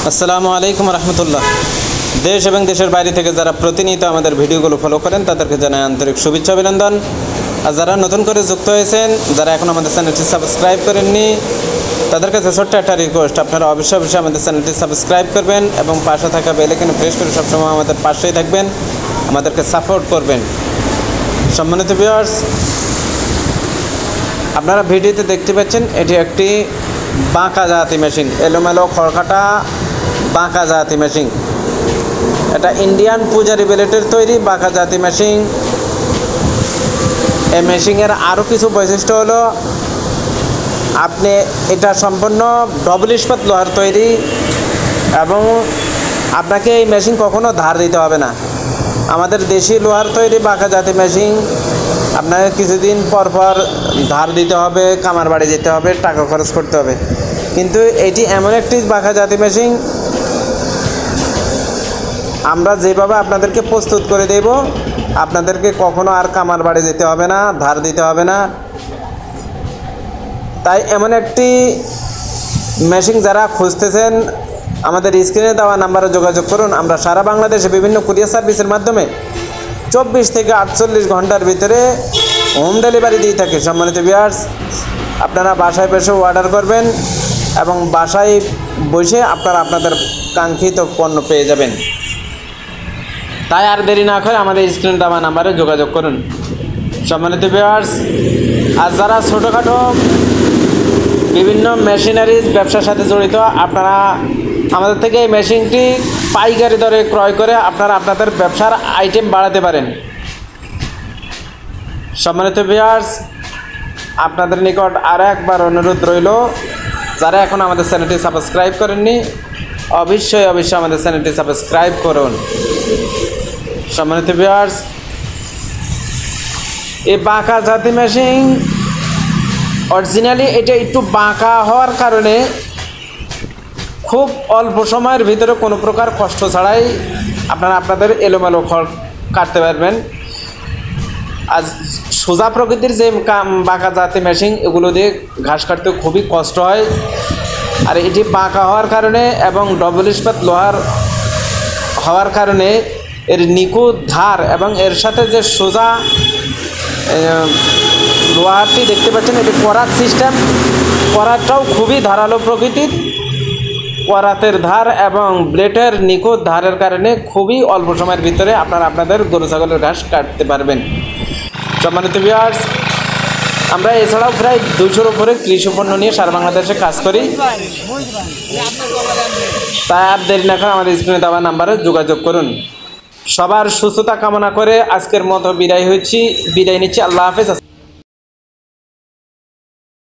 আসসালামু আলাইকুম রহমতুল্লাহ। দেশ এবং দেশের বাইরে থেকে যারা প্রতিনিয়ত আমাদের ভিডিওগুলো ফলো করেন তাদেরকে জানাই আন্তরিক শুভেচ্ছা অভিনন্দন। আর যারা নতুন করে যুক্ত হয়েছেন, যারা এখন আমাদের চ্যানেলটি সাবস্ক্রাইব করেননি, তাদের কাছে ছোট্ট একটা রিকোয়েস্ট, আপনারা অবশ্যই আমাদের চ্যানেলটি সাবস্ক্রাইব করবেন এবং পাশে থাকা বেল আইকনে প্রেস করে সবসময় আমাদের পাশেই থাকবেন, আমাদেরকে সাপোর্ট করবেন। সম্মানিত ভিউয়ার্স, আপনারা ভিডিওতে দেখতে পাচ্ছেন এটি একটি বাঁকা জাতি মেশিন, এলোমেলো খড়কাটা বাঁকা জাতি মেশিন। এটা ইন্ডিয়ান পূজারি ব্লেডের তৈরি বাঁকা জাতি মেশিন। এই মেশিনের আরও কিছু বৈশিষ্ট্য হলো, আপনি এটা সম্পূর্ণ ডবল ইস্পাত লোহার তৈরি এবং আপনাকে এই মেশিন কখনো ধার দিতে হবে না। আমাদের দেশি লোহার তৈরি বাঁকা জাতি মেশিন আপনাকে কিছুদিন পর পর ধার দিতে হবে, কামার বাড়ি যেতে হবে, টাকা খরচ করতে হবে। কিন্তু এটি এমন একটি বাঁকা জাতি মেশিন, আমরা যেভাবে আপনাদেরকে প্রস্তুত করে দেব, আপনাদেরকে কখনো আর কামার বাড়ি যেতে হবে না, ধার দিতে হবে না। তাই এমন একটি মেশিন যারা খুঁজতেছেন, আমাদের স্ক্রিনে দেওয়া নাম্বারে যোগাযোগ করুন। আমরা সারা বাংলাদেশে বিভিন্ন কুরিয়ার সার্ভিসের মাধ্যমে 24 থেকে 48 ঘন্টার ভিতরে হোম ডেলিভারি দিয়ে থাকি। সম্মানিত ভিউয়ার্স, আপনারা বাসায় বসে অর্ডার করবেন এবং বাসায় বসে আপনারা আপনাদের কাঙ্ক্ষিত পণ্য পেয়ে যাবেন। তাই আর দেরি না করে আমাদের স্ক্রিনে দেওয়া নাম্বারে যোগাযোগ করুন। সম্মানিত ভিউয়ার্স, আর যারা ছোটোখাটো বিভিন্ন মেশিনারিজ ব্যবসার সাথে জড়িত, আপনারা আমাদের থেকে এই মেশিনটি পাইকারি দরে ক্রয় করে আপনারা আপনাদের ব্যবসার আইটেম বাড়াতে পারেন। সম্মানিত ভিউয়ার্স, আপনাদের নিকট আরও একবার অনুরোধ রইল, যারা এখন আমাদের চ্যানেলটি সাবস্ক্রাইব করেননি, অবশ্যই আমাদের চ্যানেলটি সাবস্ক্রাইব করুন। সম্মানিত ভিউয়ার্স, এই বাঁকা জাতি মেশিন অরিজিনালি এটা একটু বাঁকা হওয়ার কারণে খুব অল্প সময়ের ভিতরে কোনো প্রকার কষ্ট ছাড়াই আপনারা আপনাদের এলোমেলো খড় কাটতে পারবেন। আর সোজা প্রকৃতির যে বাঁকা জাতি মেশিন, এগুলো দিয়ে ঘাস কাটতে খুবই কষ্ট হয়। আর এটি বাঁকা হওয়ার কারণে এবং ডবল ইস্পাত লোহার হওয়ার কারণে এর নিখুঁত ধার এবং এর সাথে যে সোজা লোহারটি দেখতে পাচ্ছেন, এটি করাত সিস্টেম। করাতটাও খুবই ধারালো প্রকৃতির। করাতের ধার এবং ব্লেডের নিখুঁত ধারের কারণে খুবই অল্প সময়ের ভিতরে আপনারা আপনাদের গরু ছাগলের ঘাস কাটতে পারবেন। সম্মানিত ভিউয়ার্স, আমরা এছাড়াও প্রায় 200-র উপরে কৃষি পণ্য নিয়ে সারা বাংলাদেশে কাজ করি। তাই আর দেরি না করে আমাদের স্ক্রিনে দেওয়া নাম্বারে যোগাযোগ করুন। সবার সুস্থতা কামনা করে আজকের মতো বিদায় নিচ্ছি। আল্লাহ হাফেজ।